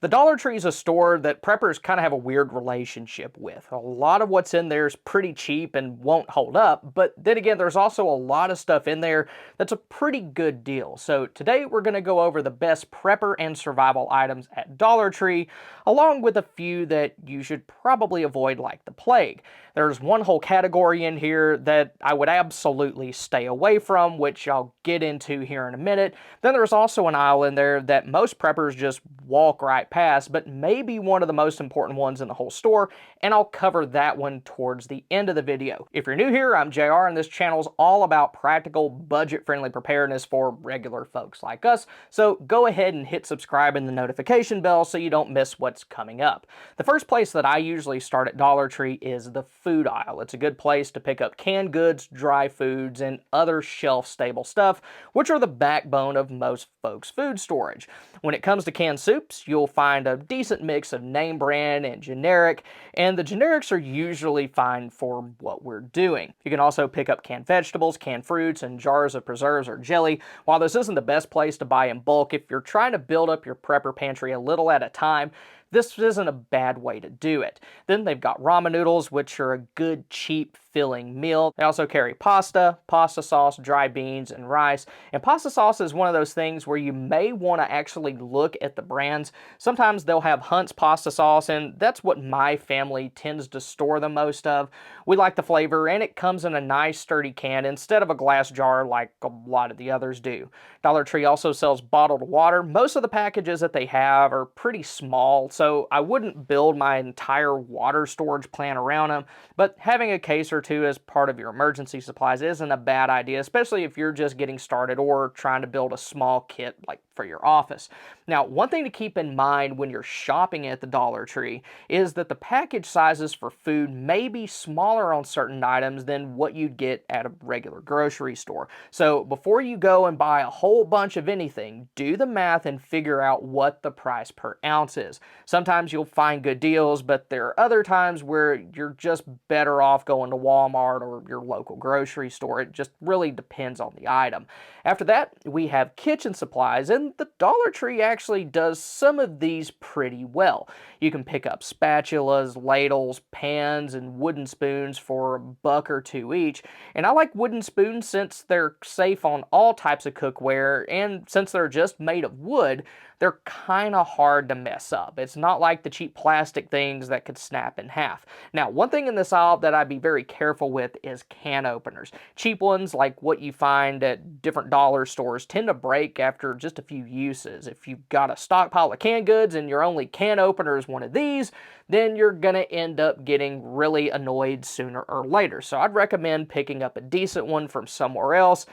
The Dollar Tree is a store that preppers kind of have a weird relationship with. A lot of what's in there is pretty cheap and won't hold up, but then again, there's also a lot of stuff in there that's a pretty good deal. So today we're going to go over the best prepper and survival items at Dollar Tree, along with a few that you should probably avoid like the plague. There's one whole category in here that I would absolutely stay away from, which I'll get into here in a minute. Then there's also an aisle in there that most preppers just walk right past, but maybe one of the most important ones in the whole store, and I'll cover that one towards the end of the video. If you're new here, I'm JR, and this channel is all about practical, budget-friendly preparedness for regular folks like us, so go ahead and hit subscribe and the notification bell so you don't miss what's coming up. The first place that I usually start at Dollar Tree is the food aisle. It's a good place to pick up canned goods, dry foods, and other shelf-stable stuff, which are the backbone of most folks' food storage. When it comes to canned soups, you'll find a decent mix of name brand and generic, and the generics are usually fine for what we're doing. You can also pick up canned vegetables, canned fruits, and jars of preserves or jelly. While this isn't the best place to buy in bulk, if you're trying to build up your prepper pantry a little at a time, this isn't a bad way to do it. Then they've got ramen noodles, which are a good, cheap, filling meal. They also carry pasta, pasta sauce, dry beans, and rice. And pasta sauce is one of those things where you may want to actually look at the brands. Sometimes they'll have Hunt's pasta sauce, and that's what my family tends to store the most of. We like the flavor, and it comes in a nice, sturdy can instead of a glass jar like a lot of the others do. Dollar Tree also sells bottled water. Most of the packages that they have are pretty small, so I wouldn't build my entire water storage plan around them, but having a case or two as part of your emergency supplies isn't a bad idea, especially if you're just getting started or trying to build a small kit like for your office. Now, one thing to keep in mind when you're shopping at the Dollar Tree is that the package sizes for food may be smaller on certain items than what you'd get at a regular grocery store. So before you go and buy a whole bunch of anything, do the math and figure out what the price per ounce is. Sometimes you'll find good deals, but there are other times where you're just better off going to Walmart or your local grocery store. It just really depends on the item. After that, we have kitchen supplies, and the Dollar Tree actually does some of these pretty well. You can pick up spatulas, ladles, pans, and wooden spoons for $1 or $2 each. And I like wooden spoons since they're safe on all types of cookware, and since they're just made of wood, they're kind of hard to mess up. It's not like the cheap plastic things that could snap in half. Now, one thing in this aisle that I'd be very careful with is can openers. Cheap ones, like what you find at different dollar stores, tend to break after just a few uses. If you've got a stockpile of canned goods and your only can opener is one of these, then you're going to end up getting really annoyed sooner or later. So I'd recommend picking up a decent one from somewhere else.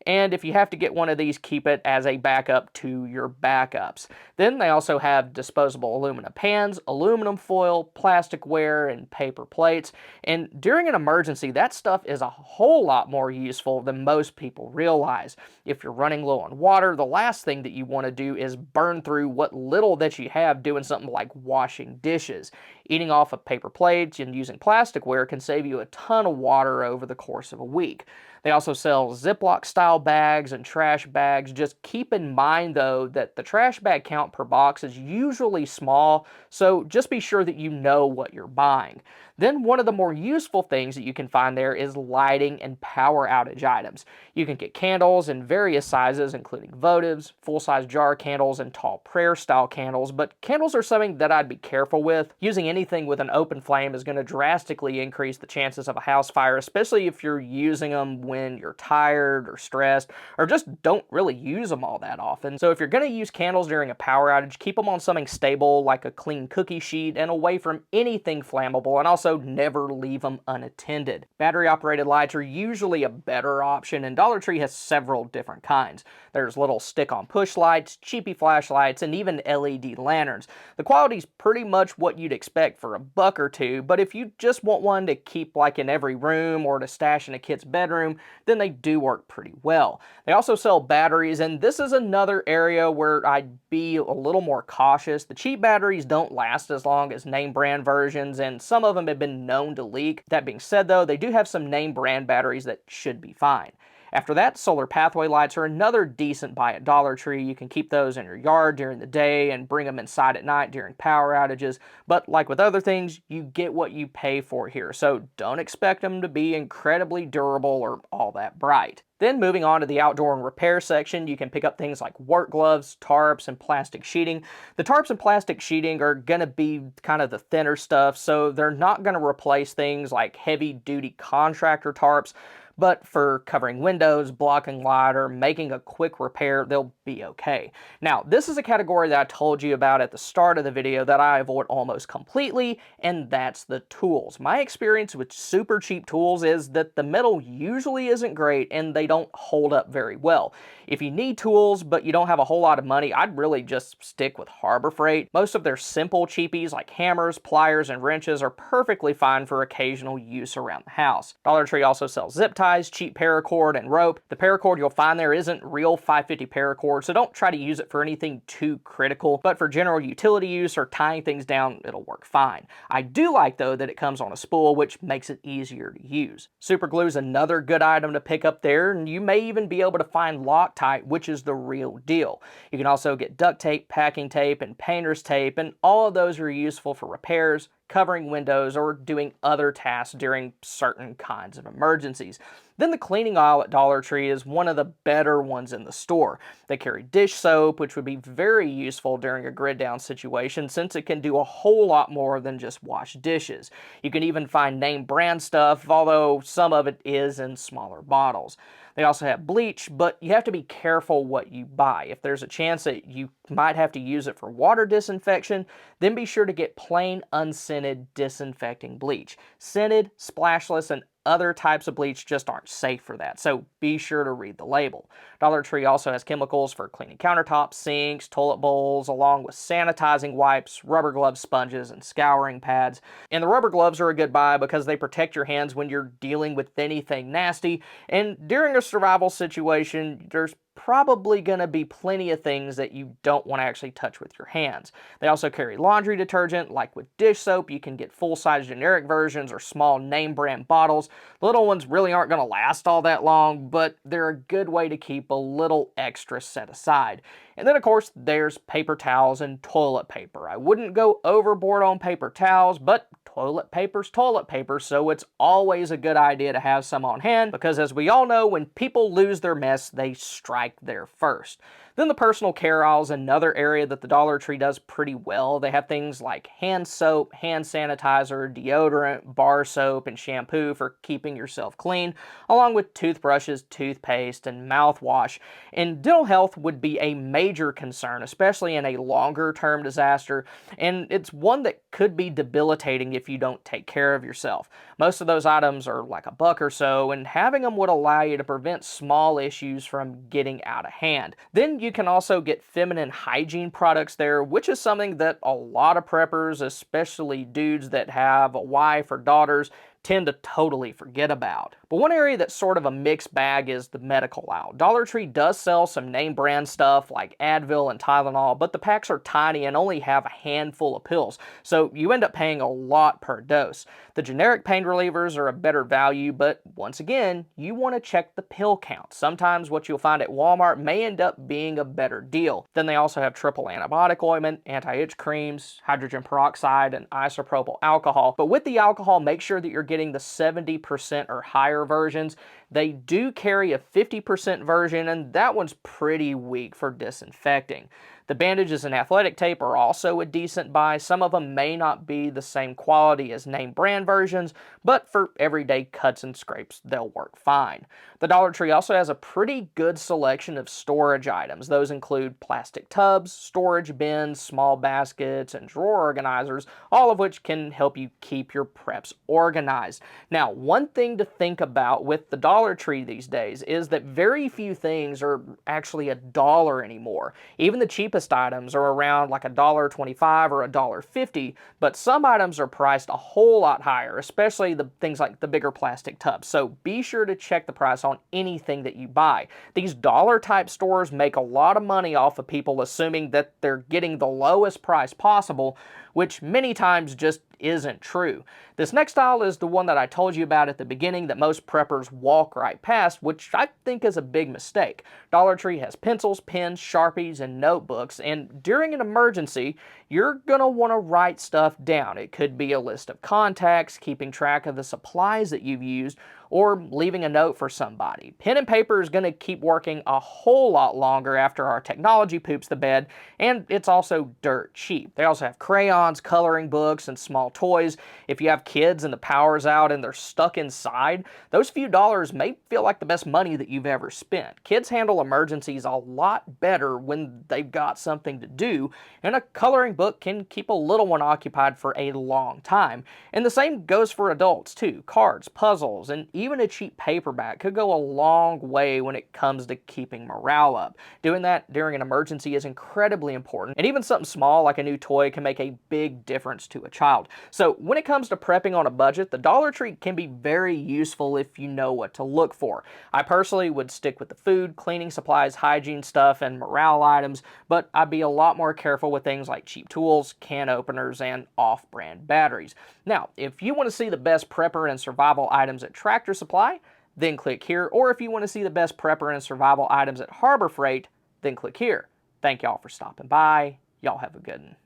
And if you have to get one of these, keep it as a backup to your backups. Then they also have disposable aluminum pans, aluminum foil, plasticware, and paper plates. And during an emergency, that stuff is a whole lot more useful than most people realize. If you're running low on water, the last thing that you want to do is burn through what little that you have doing something like washing dishes. Eating off of paper plates and using plasticware can save you a ton of water over the course of a week. They also sell Ziploc style bags and trash bags. Just keep in mind though that the trash bag count per box is usually small, so just be sure that you know what you're buying. Then one of the more useful things that you can find there is lighting and power outage items. You can get candles in various sizes, including votives, full-size jar candles, and tall prayer-style candles, but candles are something that I'd be careful with. Using anything with an open flame is going to drastically increase the chances of a house fire, especially if you're using them when you're tired or stressed, or just don't really use them all that often. So if you're going to use candles during a power outage, keep them on something stable like a clean cookie sheet and away from anything flammable, and also never leave them unattended. Battery-operated lights are usually a better option, and Dollar Tree has several different kinds. There's little stick-on push lights, cheapy flashlights, and even LED lanterns. The quality's pretty much what you'd expect for $1 or $2, but if you just want one to keep like in every room or to stash in a kid's bedroom, then they do work pretty well. They also sell batteries, and this is another area where I'd be a little more cautious. The cheap batteries don't last as long as name brand versions, and some of them have been known to leak. That being said though, they do have some name brand batteries that should be fine. After that, solar pathway lights are another decent buy at Dollar Tree. You can keep those in your yard during the day and bring them inside at night during power outages. But like with other things, you get what you pay for here, so don't expect them to be incredibly durable or all that bright. Then moving on to the outdoor and repair section, you can pick up things like work gloves, tarps, and plastic sheeting. The tarps and plastic sheeting are going to be kind of the thinner stuff, so they're not going to replace things like heavy-duty contractor tarps. But for covering windows, blocking light, or making a quick repair, they'll be okay. Now, this is a category that I told you about at the start of the video that I avoid almost completely, and that's the tools. My experience with super cheap tools is that the metal usually isn't great and they don't hold up very well. If you need tools but you don't have a whole lot of money, I'd really just stick with Harbor Freight. Most of their simple cheapies like hammers, pliers, and wrenches are perfectly fine for occasional use around the house. Dollar Tree also sells zip ties, cheap paracord, and rope. The paracord you'll find there isn't real 550 paracord, so don't try to use it for anything too critical, but for general utility use or tying things down, it'll work fine. I do like, though, that it comes on a spool, which makes it easier to use. Super glue is another good item to pick up there, and you may even be able to find Loctite, which is the real deal. You can also get duct tape, packing tape, and painter's tape, and all of those are useful for repairs, covering windows, or doing other tasks during certain kinds of emergencies. Then the cleaning aisle at Dollar Tree is one of the better ones in the store. They carry dish soap, which would be very useful during a grid down situation since it can do a whole lot more than just wash dishes. You can even find name brand stuff, although some of it is in smaller bottles. They also have bleach, but you have to be careful what you buy. If there's a chance that you might have to use it for water disinfection, then be sure to get plain unscented disinfecting bleach. Scented, splashless, and other types of bleach just aren't safe for that, so be sure to read the label. Dollar Tree also has chemicals for cleaning countertops, sinks, toilet bowls, along with sanitizing wipes, rubber glove sponges, and scouring pads. And the rubber gloves are a good buy because they protect your hands when you're dealing with anything nasty, and during a survival situation, there's probably going to be plenty of things that you don't want to actually touch with your hands. They also carry laundry detergent, like with dish soap. You can get full-size generic versions or small name brand bottles. The little ones really aren't going to last all that long, but they're a good way to keep a little extra set aside. And then, of course, there's paper towels and toilet paper. I wouldn't go overboard on paper towels, but toilet paper's toilet paper, so it's always a good idea to have some on hand because, as we all know, when people lose their mess, they strike there first. Then the personal care aisle is another area that the Dollar Tree does pretty well. They have things like hand soap, hand sanitizer, deodorant, bar soap, and shampoo for keeping yourself clean, along with toothbrushes, toothpaste, and mouthwash. And dental health would be a major concern, especially in a longer-term disaster, and it's one that could be debilitating if you don't take care of yourself. Most of those items are like $1 or so, and having them would allow you to prevent small issues from getting out of hand. Then you can also get feminine hygiene products there, which is something that a lot of preppers, especially dudes that have a wife or daughters, tend to totally forget about. But one area that's sort of a mixed bag is the medical aisle. Dollar Tree does sell some name brand stuff like Advil and Tylenol, but the packs are tiny and only have a handful of pills, so you end up paying a lot per dose. The generic pain relievers are a better value, but once again, you want to check the pill count. Sometimes what you'll find at Walmart may end up being a better deal. Then they also have triple antibiotic ointment, anti-itch creams, hydrogen peroxide, and isopropyl alcohol. But with the alcohol, make sure that you're getting the 70% or higher versions. They do carry a 50% version, and that one's pretty weak for disinfecting. The bandages and athletic tape are also a decent buy. Some of them may not be the same quality as name brand versions, but for everyday cuts and scrapes, they'll work fine. The Dollar Tree also has a pretty good selection of storage items. Those include plastic tubs, storage bins, small baskets, and drawer organizers, all of which can help you keep your preps organized. Now, one thing to think about with the Dollar Tree these days is that very few things are actually $1 anymore. Even the cheapest cheapest items are around like $1.25 or $1.50, but some items are priced a whole lot higher, especially the things like the bigger plastic tubs. So be sure to check the price on anything that you buy. These dollar type stores make a lot of money off of people assuming that they're getting the lowest price possible, which many times just isn't true. This next aisle is the one that I told you about at the beginning that most preppers walk right past, which I think is a big mistake. Dollar Tree has pencils, pens, Sharpies, and notebooks, and during an emergency, you're going to want to write stuff down. It could be a list of contacts, keeping track of the supplies that you've used, or leaving a note for somebody. Pen and paper is going to keep working a whole lot longer after our technology poops the bed, and it's also dirt cheap. They also have crayons, coloring books, and small toys. If you have kids and the power's out and they're stuck inside, those few dollars may feel like the best money that you've ever spent. Kids handle emergencies a lot better when they've got something to do, and a coloring book can keep a little one occupied for a long time. And the same goes for adults too. Cards, puzzles, and even a cheap paperback could go a long way when it comes to keeping morale up. Doing that during an emergency is incredibly important, and even something small like a new toy can make a big difference to a child. So when it comes to prepping on a budget, the Dollar Tree can be very useful if you know what to look for. I personally would stick with the food, cleaning supplies, hygiene stuff, and morale items, but I'd be a lot more careful with things like cheap tools, can openers, and off-brand batteries. Now, if you want to see the best prepper and survival items at Tractor Supply, then click here, or if you want to see the best prepper and survival items at Harbor Freight, then click here. Thank y'all for stopping by. Y'all have a good one.